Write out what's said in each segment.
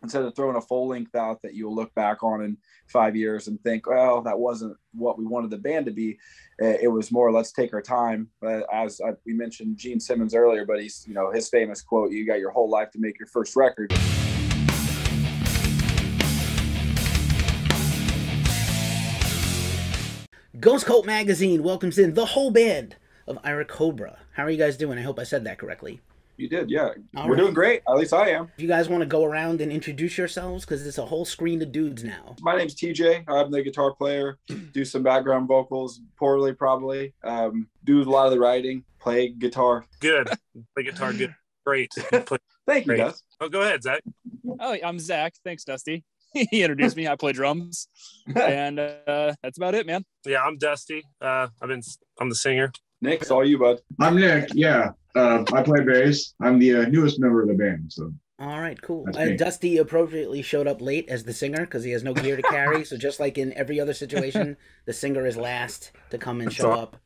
instead of throwing a full length out that you'll look back on in 5 years and think, well, that wasn't what we wanted the band to be. It was more, let's take our time. We mentioned Gene Simmons earlier, but he's, his famous quote, you got your whole life to make your first record. Ghost Cult Magazine welcomes in the whole band of Airacobra. How are you guys doing? I hope I said that correctly. You did, yeah. We're doing great. At least I am. If you guys want to go around and introduce yourselves, because it's a whole screen of dudes now. My name's TJ. I'm the guitar player. Do some background vocals, poorly probably. Do a lot of the writing. Play guitar. Good. Play guitar good. Great. Thank you, Dust. Oh, go ahead, Zach. Oh, I'm Zach. Thanks, Dusty. He introduced me. I play drums, and that's about it, man. Yeah, I'm Dusty. I'm the singer. Nick, it's all you, bud. I'm Nick. Yeah, I play bass. I'm the newest member of the band. So. All right, cool. And Dusty appropriately showed up late as the singer because he has no gear to carry. So just like in every other situation, the singer is last to come and show up.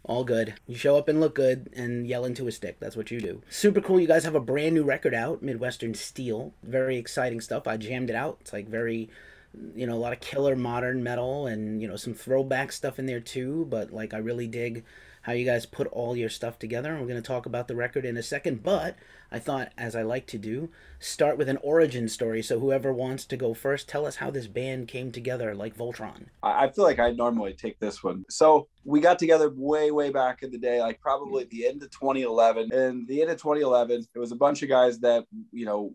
All good. You show up and look good and yell into a stick. That's what you do. Super cool. You guys have a brand new record out, Midwestern Steel. Very exciting stuff. I jammed it out. It's like very, a lot of killer modern metal and, some throwback stuff in there too. But like I really dig how you guys put all your stuff together. And we're going to talk about the record in a second. But I thought, as I like to do, start with an origin story. So whoever wants to go first, tell us how this band came together like Voltron. I feel like I normally take this one. So we got together way, way back in the day, like probably at the end of 2011. And the end of 2011, it was a bunch of guys that,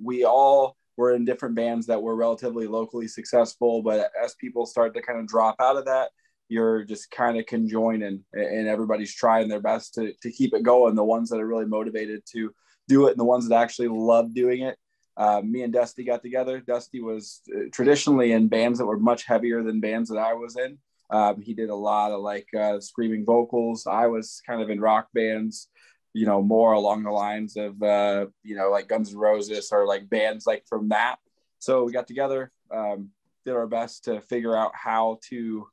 we all were in different bands that were relatively locally successful. But as people start to kind of drop out of that, you're just kind of conjoining and everybody's trying their best to keep it going. The ones that are really motivated to do it and the ones that actually love doing it. Me and Dusty got together. Dusty was traditionally in bands that were much heavier than bands that I was in. He did a lot of screaming vocals. I was kind of in rock bands, more along the lines of, like Guns N' Roses or like bands like from that. So we got together, did our best to figure out how to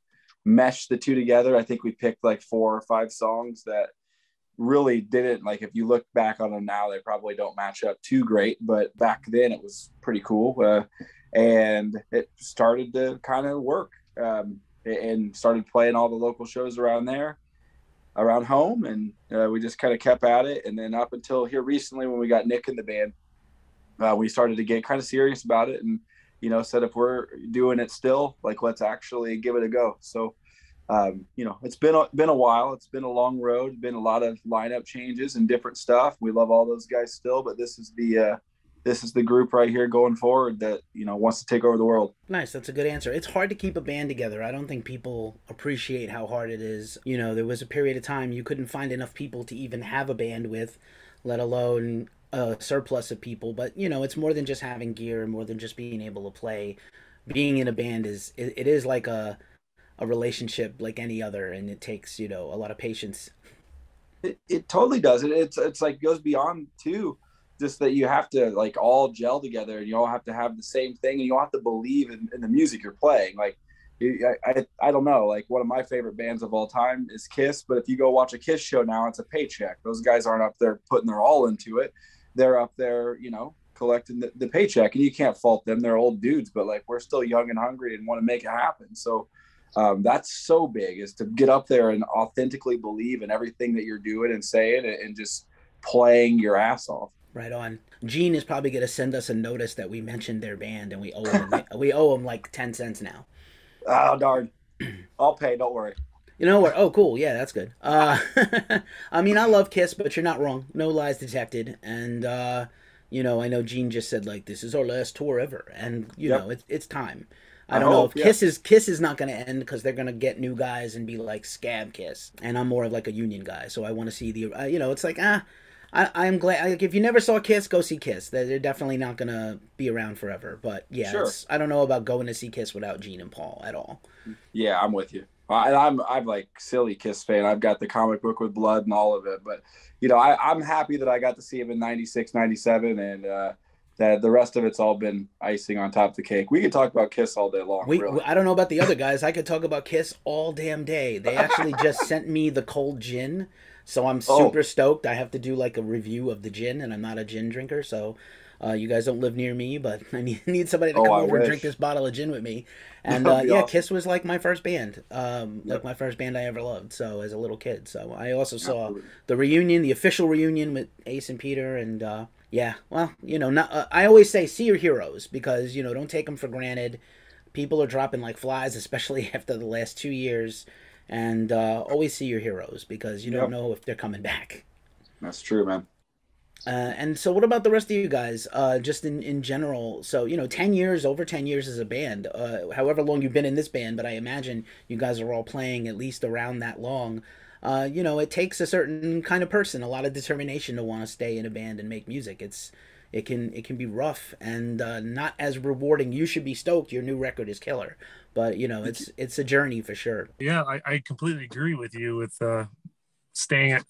mesh the two together. I think we picked like 4 or 5 songs that really didn't, like, if you look back on them now, they probably don't match up too great, but back then it was pretty cool. And it started to kind of work, and started playing all the local shows around around home. And we just kind of kept at it. And then up until here recently, when we got Nick in the band, we started to get kind of serious about it and, said, if we're doing it still, like, let's actually give it a go. So, it's been a while. It's been a long road, been a lot of lineup changes and different stuff. We love all those guys still, but this is the group right here going forward that, wants to take over the world. Nice. That's a good answer. It's hard to keep a band together. I don't think people appreciate how hard it is. There was a period of time you couldn't find enough people to even have a band with, let alone a surplus of people. But, it's more than just having gear and more than just being able to play. Being in a band is like a relationship like any other, and it takes, a lot of patience. It totally does. It's like goes beyond too, just that you have to like all gel together and you all have to have the same thing and you all have to believe in the music you're playing. Like, I don't know, like one of my favorite bands of all time is Kiss, but if you go watch a Kiss show now, it's a paycheck. Those guys aren't up there putting their all into it. They're up there, collecting the paycheck, and you can't fault them. They're old dudes, but like we're still young and hungry and want to make it happen. So that's so big, is to get up there and authentically believe in everything that you're doing and saying and just playing your ass off. Right on. Gene is probably going to send us a notice that we mentioned their band and we owe him like 10 cents now. Oh, darn. I'll pay. Don't worry. You know what? Oh, cool. Yeah, that's good. I mean, I love Kiss, but you're not wrong. No lies detected. And, I know Gene just said, like, this is our last tour ever. And, it's time. I don't know if Kiss is not going to end because they're going to get new guys and be like Scab Kiss. And I'm more of like a Union guy. So I want to see the, it's like, I'm glad. Like, if you never saw Kiss, go see Kiss. They're definitely not going to be around forever. But, yeah, sure. I don't know about going to see Kiss without Gene and Paul at all. Yeah, I'm with you. And I'm like silly Kiss fan. I've got the comic book with blood and all of it. But, I'm happy that I got to see him in 96, 97. And that the rest of it's all been icing on top of the cake. We could talk about Kiss all day long. Really. I don't know about the other guys. I could talk about Kiss all damn day. They actually just sent me the cold gin. So I'm super stoked. I have to do like a review of the gin, and I'm not a gin drinker. So You guys don't live near me, but I need somebody to Oh, come I over and drink wish. this bottle of gin with me. And That'd be yeah, awesome. Kiss was like my first band, like Yep. my first band I ever loved. So as a little kid, so I also saw Absolutely. the reunion, the official reunion with Ace and Peter, and yeah, well, not. I always say see your heroes because don't take them for granted. People are dropping like flies, especially after the last 2 years, and always see your heroes because you don't Yep. know if they're coming back. That's true, man. And so, what about the rest of you guys? Just in general. So, 10 years, over 10 years as a band. However long you've been in this band, but I imagine you guys are all playing at least around that long. It takes a certain kind of person, a lot of determination to want to stay in a band and make music. It can be rough and not as rewarding. You should be stoked. Your new record is killer, but it's a journey for sure. Yeah, I completely agree with you with staying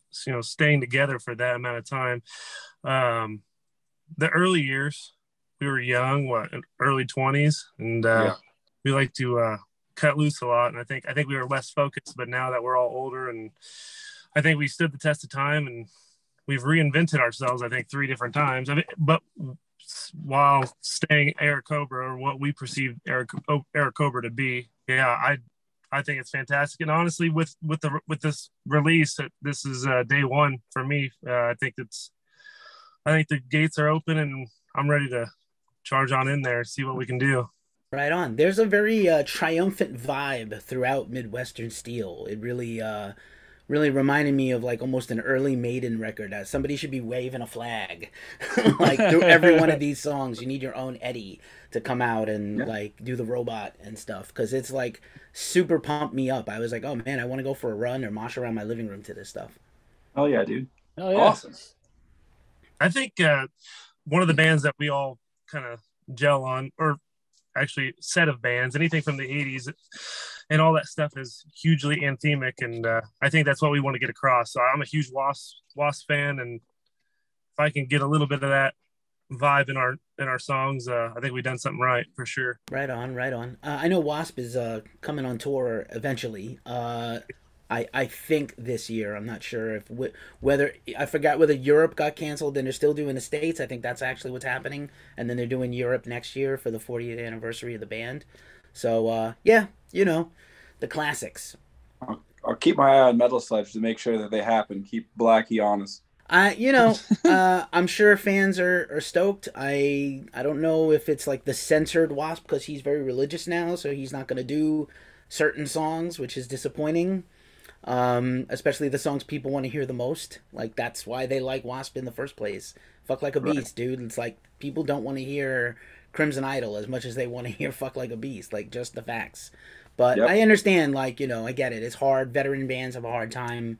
together for that amount of time. The early years, we were young, early 20s, and Yeah. we like to cut loose a lot. And I think we were less focused, but now that we're all older, and I think we stood the test of time, and we've reinvented ourselves. I think 3 different times. But while staying Airacobra, or what we perceive Airacobra to be, yeah, I think it's fantastic. And honestly, with this release, this is day one for me. I think the gates are open, and I'm ready to charge on in there, see what we can do. Right on. There's a very triumphant vibe throughout Midwestern Steel. It really reminded me of like almost an early Maiden record. Somebody should be waving a flag, like through every one of these songs. You need your own Eddie to come out and like do the robot and stuff because it's like super pumped me up. I was like, oh man, I want to go for a run or mosh around my living room to this stuff. Oh yeah, dude. Oh yeah. Awesome. I think one of the bands that we all kind of gel on, or actually set of bands, anything from the 80s and all that stuff is hugely anthemic. And I think that's what we want to get across. So I'm a huge Wasp fan. And if I can get a little bit of that vibe in our songs, I think we've done something right for sure. Right on, right on. I know Wasp is coming on tour eventually. I think this year. I'm not sure if whether I forgot whether Europe got canceled and they're still doing the States. I think that's actually what's happening, and then they're doing Europe next year for the 40th anniversary of the band. So yeah, the classics. I'll keep my eye on Metal Sledge to make sure that they happen. Keep Blackie honest. I'm sure fans are stoked. I don't know if it's like the censored Wasp because he's very religious now, so he's not gonna do certain songs, which is disappointing. Especially the songs people want to hear the most. Like that's why they like Wasp in the first place. Fuck Like a Beast, dude. It's like people don't want to hear Crimson Idol as much as they want to hear Fuck Like a Beast. Like just the facts. But I understand. Like I get it. It's hard. Veteran bands have a hard time.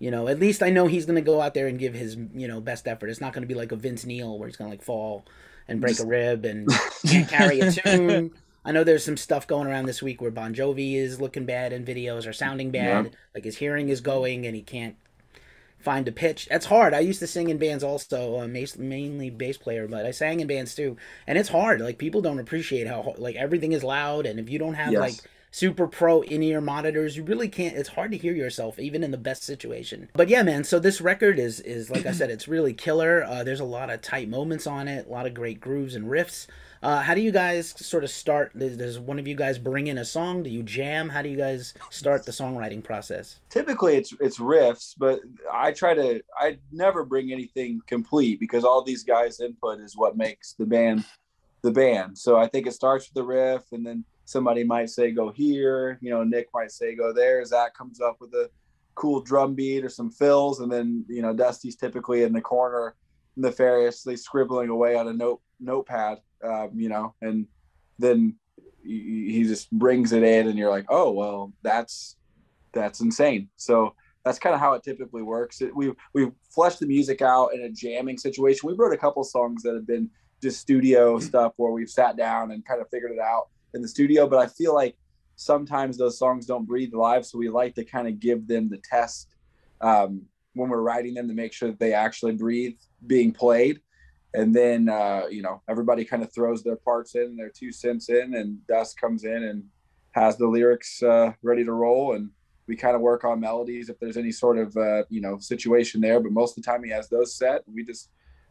At least I know he's gonna go out there and give his best effort. It's not gonna be like a Vince Neil where he's gonna like fall and break a rib and can't carry a tune. I know there's some stuff going around this week where Bon Jovi is looking bad in videos or sounding bad. Like his hearing is going and he can't find a pitch. That's hard. I used to sing in bands also, mainly bass player, but I sang in bands too. And it's hard. Like people don't appreciate how like everything is loud, and if you don't have like super pro in-ear monitors, you really can't. It's hard to hear yourself even in the best situation. But yeah, man, so this record is like I said, it's really killer. There's a lot of tight moments on it, a lot of great grooves and riffs. How do you guys sort of start? Does one of you guys bring in a song? Do you jam? How do you guys start the songwriting process? Typically it's riffs, but I never bring anything complete because all these guys' input is what makes the band the band. So I think it starts with the riff, and then somebody might say go here, Nick might say go there. Zach comes up with a cool drum beat or some fills, and then Dusty's typically in the corner nefariously scribbling away on a notepad, and then he just brings it in, and you're like, oh well, that's insane. So that's kind of how it typically works. We've fleshed the music out in a jamming situation. We wrote a couple songs that have been just studio stuff where we've sat down and kind of figured it out in the studio, but I feel like sometimes those songs don't breathe live, so we like to kind of give them the test when we're writing them to make sure that they actually breathe being played. And then everybody kind of throws their parts in, their 2 cents in, and Dust comes in and has the lyrics ready to roll, and we kind of work on melodies if there's any sort of situation there, but most of the time he has those set.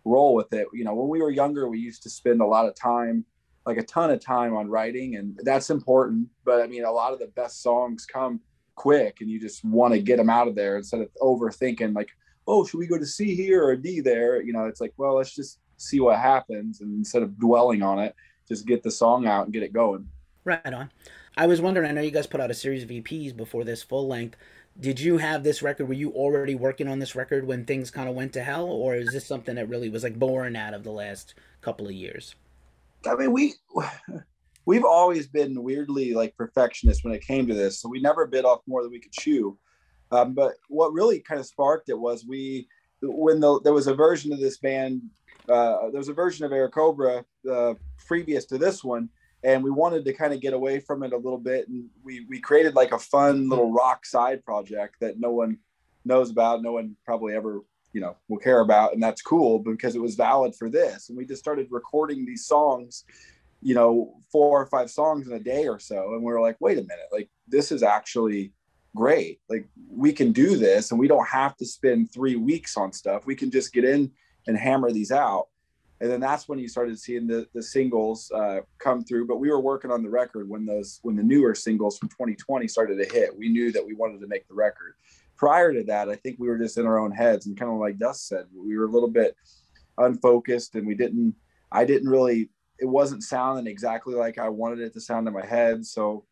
roll with it. You know, when we were younger, we used to spend a lot of time, like a ton of time on writing, and that's important. But I mean, a lot of the best songs come quick and you just want to get them out of there instead of overthinking like, oh, should we go to C here or D there? You know, it's like, well, let's just see what happens. And instead of dwelling on it, just get the song out and get it going. Right on. I was wondering, I know you guys put out a series of EPs before this full length. Did you have this record? Were you already working on this record when things kind of went to hell? Or is this something that really was like born out of the last couple of years? I mean, we've always been weirdly like perfectionists when it came to this. So we never bit off more than we could chew. But what really kind of sparked it was there was a version of this band, there was a version of Airacobra previous to this one. And we wanted to kind of get away from it a little bit. And we created like a fun little rock side project that no one knows about. No one probably ever, you know, will care about. And that's cool because it was valid for this. And we just started recording these songs, you know, 4 or 5 songs in a day or so. And we were like, wait a minute, like this is actually great. Like we can do this and we don't have to spend 3 weeks on stuff. We can just get in and hammer these out. And then that's when you started seeing the singles come through. But we were working on the record when the newer singles from 2020 started to hit. We knew that we wanted to make the record. Prior to that, I think we were just in our own heads and kind of like Dust said, we were a little bit unfocused and it wasn't sounding exactly like I wanted it to sound in my head. So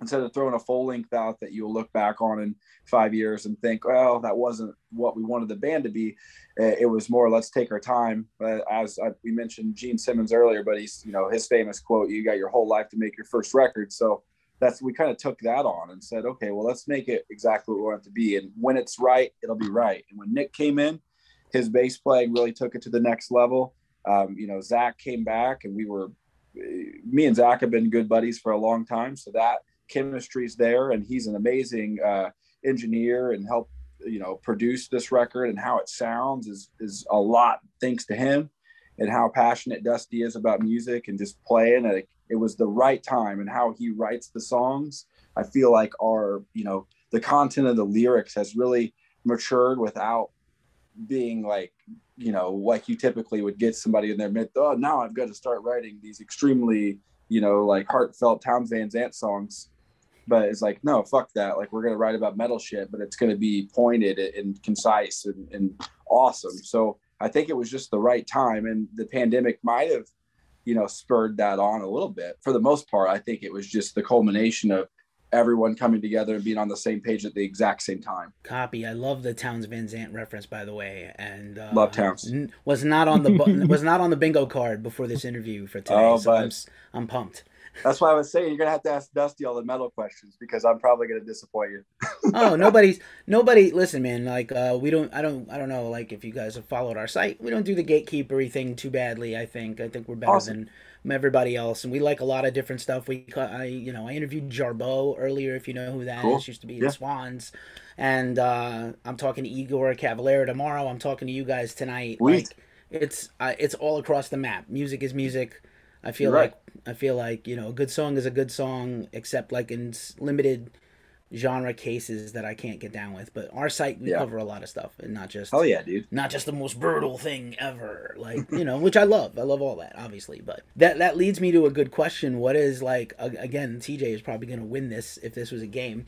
instead of throwing a full length out that you'll look back on in 5 years and think, well, that wasn't what we wanted the band to be. It was more, let's take our time. We mentioned Gene Simmons earlier, but he's, you know, his famous quote, you got your whole life to make your first record. So we kind of took that on and said, okay, well, let's make it exactly what we want it to be. And when it's right, it'll be right. And when Nick came in, his bass playing really took it to the next level. You know, Zach came back and me and Zach have been good buddies for a long time. So that chemistry's there, and he's an amazing engineer and helped, you know, produce this record, and how it sounds is a lot thanks to him, and how passionate Dusty is about music and just playing. It was the right time, and how he writes the songs, I feel like you know, the content of the lyrics has really matured without being like, you know, like you typically would get somebody in their mid, oh, now I've got to start writing these extremely, you know, like heartfelt Townes Van Zandt songs. But it's like, no, fuck that. Like, we're going to write about metal shit, but it's going to be pointed and concise and awesome. So I think it was just the right time. And the pandemic might have, you know, spurred that on a little bit. For the most part, I think it was just the culmination of everyone coming together and being on the same page at the exact same time. Copy. I love the Townes Van Zandt reference, by the way, and love Townes. Was not on the bingo card before this interview for today. Oh, so I'm pumped. That's why I was saying you're gonna have to ask Dusty all the metal questions, because I'm probably gonna disappoint you. Oh, nobody. Listen, man. Like, I don't know. Like, if you guys have followed our site, we don't do the gatekeepery thing too badly. I think we're better than everybody else, and we like a lot of different stuff. I interviewed Jarbo earlier, if you know who that is. Used to be the Swans, and I'm talking to Igor Cavalera tomorrow. I'm talking to you guys tonight. Sweet. Like, it's all across the map. Music is music. I feel like, you know, a good song is a good song, except like in limited genre cases that I can't get down with. But our site, we cover a lot of stuff, and not just not just the most brutal thing ever, like, you know, which I love all that, obviously. But that leads me to a good question. What is, like, again, TJ is probably going to win this if this was a game.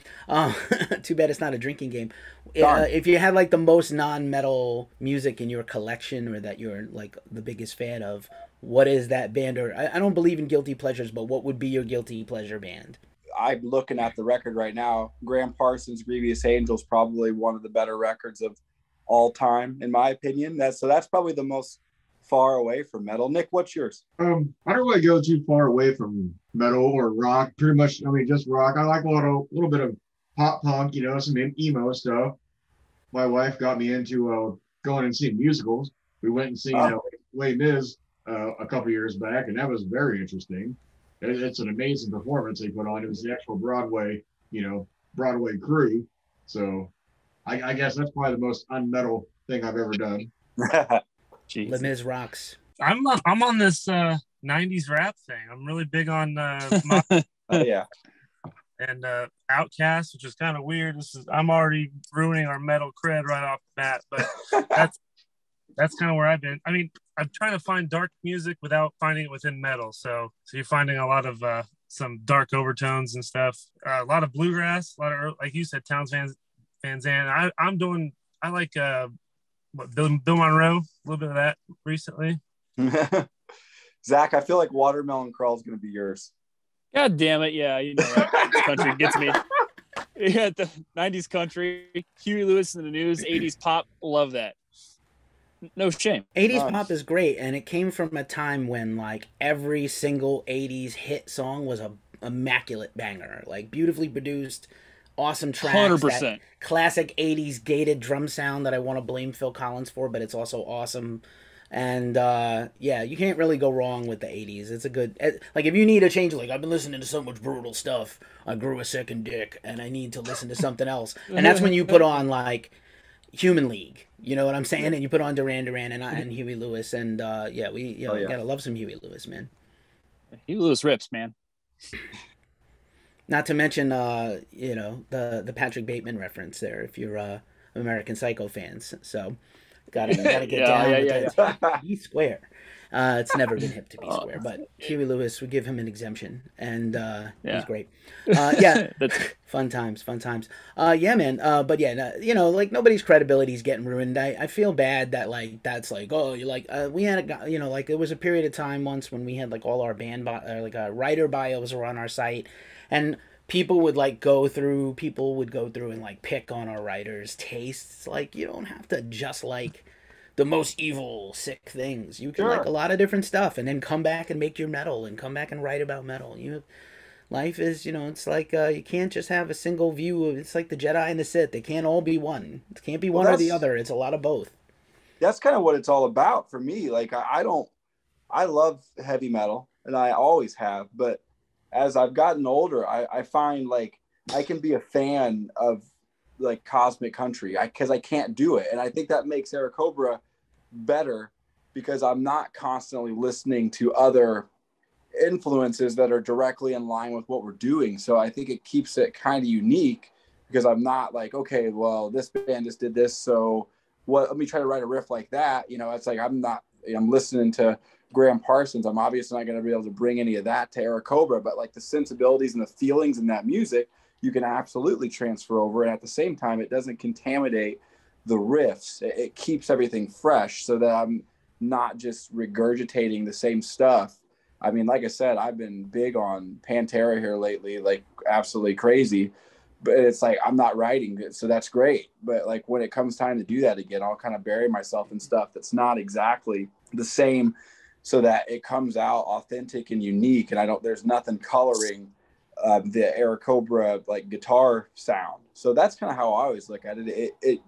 Too bad it's not a drinking game. If you had like the most non-metal music in your collection, or that you're like the biggest fan of, what is that band? Or I don't believe in guilty pleasures, but what would be your guilty pleasure band? I'm looking at the record right now. Graham Parsons' Grievous Angels, probably one of the better records of all time, in my opinion. That's probably the most far away from metal. Nick, what's yours? I don't really go too far away from metal or rock. Pretty much, I mean, just rock. I like a little bit of pop punk, you know, some emo stuff. My wife got me into going and seeing musicals. We went and seen Les Mis a couple years back, and that was very interesting. It's an amazing performance they put on. It was the actual Broadway crew. So I guess that's probably the most unmetal thing I've ever done. Les Mis rocks. I'm on this 90s rap thing. I'm really big on and Outkast, which is kind of weird. I'm already ruining our metal cred right off the bat, but that's kind of where I've been. I mean, I'm trying to find dark music without finding it within metal. So you're finding a lot of some dark overtones and stuff. A lot of bluegrass, a lot of, like you said, Towns Van Zandt. I like Bill Monroe, a little bit of that recently. Zach, I feel like Watermelon Crawl is going to be yours. God damn it. Yeah, you know, right? This country gets me. Yeah, the 90s country, Huey Lewis in the News, 80s pop, love that. No shame. 80s pop is great, and it came from a time when like every single 80s hit song was a immaculate banger, like beautifully produced, awesome tracks. 100%. That classic 80s gated drum sound that I want to blame Phil Collins for, but it's also awesome. And yeah, you can't really go wrong with the 80s. It's a good, like, if you need a change, like, I've been listening to so much brutal stuff, I grew a second dick and I need to listen to something else. And that's when you put on like Human League, you know what I'm saying? And you put on Duran Duran and Huey Lewis, and yeah, we gotta love some Huey Lewis, man. Huey Lewis rips, man. Not to mention you know, the Patrick Bateman reference there, if you're American Psycho fans. So gotta get down with it. Be square. It's never been hip to be square, but Huey Lewis, we give him an exemption, and he's great. Yeah, fun times. Yeah, man. But yeah, you know, like, nobody's credibility is getting ruined. I feel bad that, like, that's like, oh, you like, we had a, you know, like, there was a period of time once when we had like all our band writer bios were on our site, and people would go through and like pick on our writers' tastes. Like, you don't have to just like the most evil, sick things. You can like a lot of different stuff, and then come back and make your metal, and come back and write about metal. Life is, you know, it's like you can't just have a single view. It's like the Jedi and the Sith. They can't all be one. It can't be one or the other. It's a lot of both. That's kind of what it's all about for me. Like, I love heavy metal, and I always have, but as I've gotten older, I find like I can be a fan of like cosmic country because I can't do it. And I think that makes Airacobra better because I'm not constantly listening to other influences that are directly in line with what we're doing. So I think it keeps it kind of unique because I'm not like, okay, well, this band just did this, so let me try to write a riff like that. You know, it's like I'm listening to Graham Parsons. I'm obviously not going to be able to bring any of that to Airacobra, but like the sensibilities and the feelings in that music, you can absolutely transfer over. And at the same time, it doesn't contaminate the riffs. It keeps everything fresh so that I'm not just regurgitating the same stuff. I mean, like I said, I've been big on Pantera here lately, like absolutely crazy, but it's like, I'm not writing it. So that's great. But like when it comes time to do that again, I'll kind of bury myself in stuff that's not exactly the same, so that it comes out authentic and unique. And there's nothing coloring the Airacobra like guitar sound. So that's kind of how I always look at it. It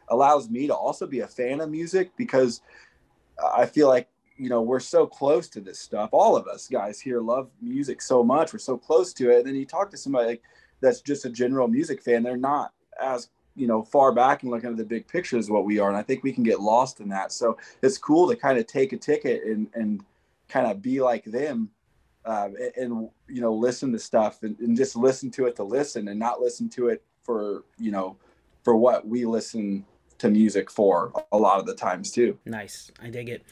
allows me to also be a fan of music because I feel like, you know, we're so close to this stuff. All of us guys here love music so much. We're so close to it. And then you talk to somebody like that's just a general music fan. They're not as, you know, far back and looking at the big picture is what we are. And I think we can get lost in that. So it's cool to kind of take a ticket and kind of be like them and, you know, listen to stuff and just listen to it to listen and not listen to it for, you know, for what we listen to music for a lot of the times too. Nice. I dig it.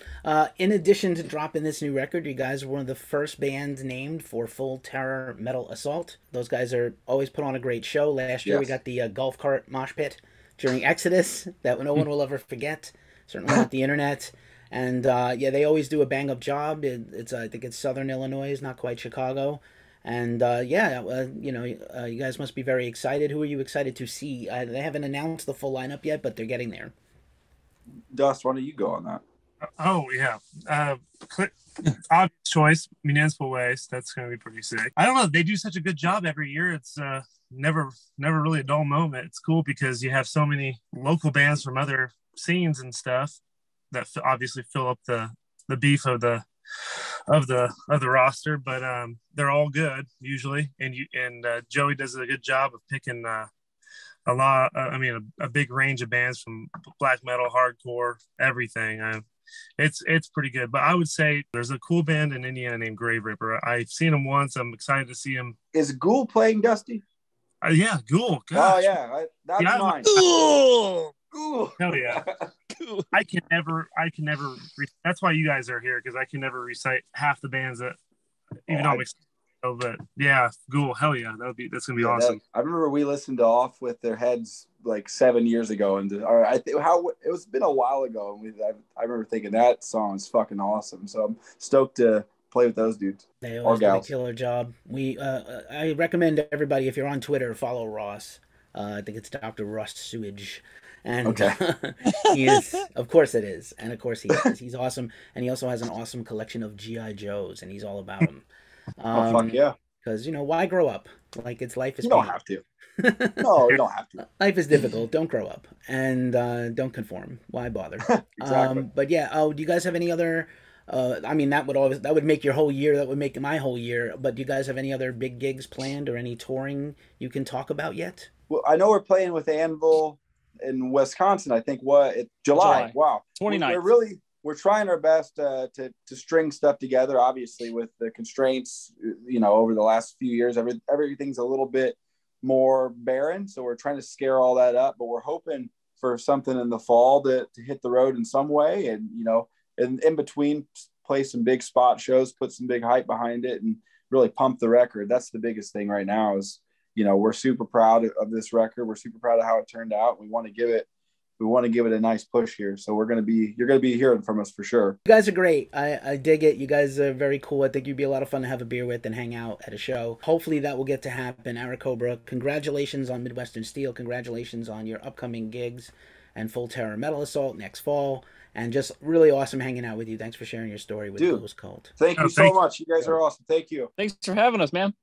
In addition to dropping this new record, you guys were one of the first bands named for Full Terror Metal Assault. Those guys are always put on a great show. Last year we got the golf cart mosh pit during Exodus that no one will ever forget. Certainly not the internet. And yeah, they always do a bang up job. It's I think it's Southern Illinois, not quite Chicago. And yeah, you know, you guys must be very excited. Who are you excited to see? They haven't announced the full lineup yet, but they're getting there. Dust, why don't you go on that? Oh, yeah. Obvious choice, Municipal Waste. That's going to be pretty sick. I don't know. They do such a good job every year. It's never really a dull moment. It's cool because you have so many local bands from other scenes and stuff that obviously fill up the beef of the roster, but they're all good usually, and Joey does a good job of picking a big range of bands from black metal, hardcore, everything. It's pretty good. But I would say there's a cool band in Indiana named Grave Ripper. I've seen them once. I'm excited to see them. Is Ghoul playing, Dusty? Yeah, Ghoul. Gosh. Oh yeah, that's mine. Ooh. Ooh. Hell yeah. I can never. That's why you guys are here, because I can never recite half the bands that, even though I'm excited. But yeah, Ghoul, hell yeah, that's gonna be awesome. I remember we listened to Off with Their Heads like 7 years ago, and it was been a while ago, and I remember thinking that song is fucking awesome. So I'm stoked to play with those dudes. They always do a killer job. I recommend everybody, if you're on Twitter, follow Ross. I think it's Dr. Rust Sewage. And okay. He is, of course it is. And of course he is. He's awesome. And he also has an awesome collection of G.I. Joes, and he's all about them. Oh, fuck yeah. Because, why grow up? Like, life is You don't have to. No, you don't have to. Life is difficult. Don't grow up. And don't conform. Why bother? Exactly. But yeah, do you guys have any other... that would make your whole year. That would make my whole year. But do you guys have any other big gigs planned or any touring you can talk about yet? Well, I know we're playing with Anvil in Wisconsin. I think July. Wow. 29th. We're trying our best to string stuff together. Obviously, with the constraints, over the last few years, everything's a little bit more barren. So we're trying to scare all that up. But we're hoping for something in the fall to hit the road in some way, and and in between, play some big spot shows, put some big hype behind it, and really pump the record. That's the biggest thing right now. Is we're super proud of this record. We're super proud of how it turned out. We want to give it a nice push here. So you're going to be hearing from us for sure. You guys are great. I dig it. You guys are very cool. I think you'd be a lot of fun to have a beer with and hang out at a show. Hopefully that will get to happen. Airacobra, congratulations on Midwestern Steel. Congratulations on your upcoming gigs and Full Terror Metal Assault next fall. And just really awesome hanging out with you. Thanks for sharing your story with Ghost Cult. Thank you so much. You guys are awesome. Thank you. Thanks for having us, man.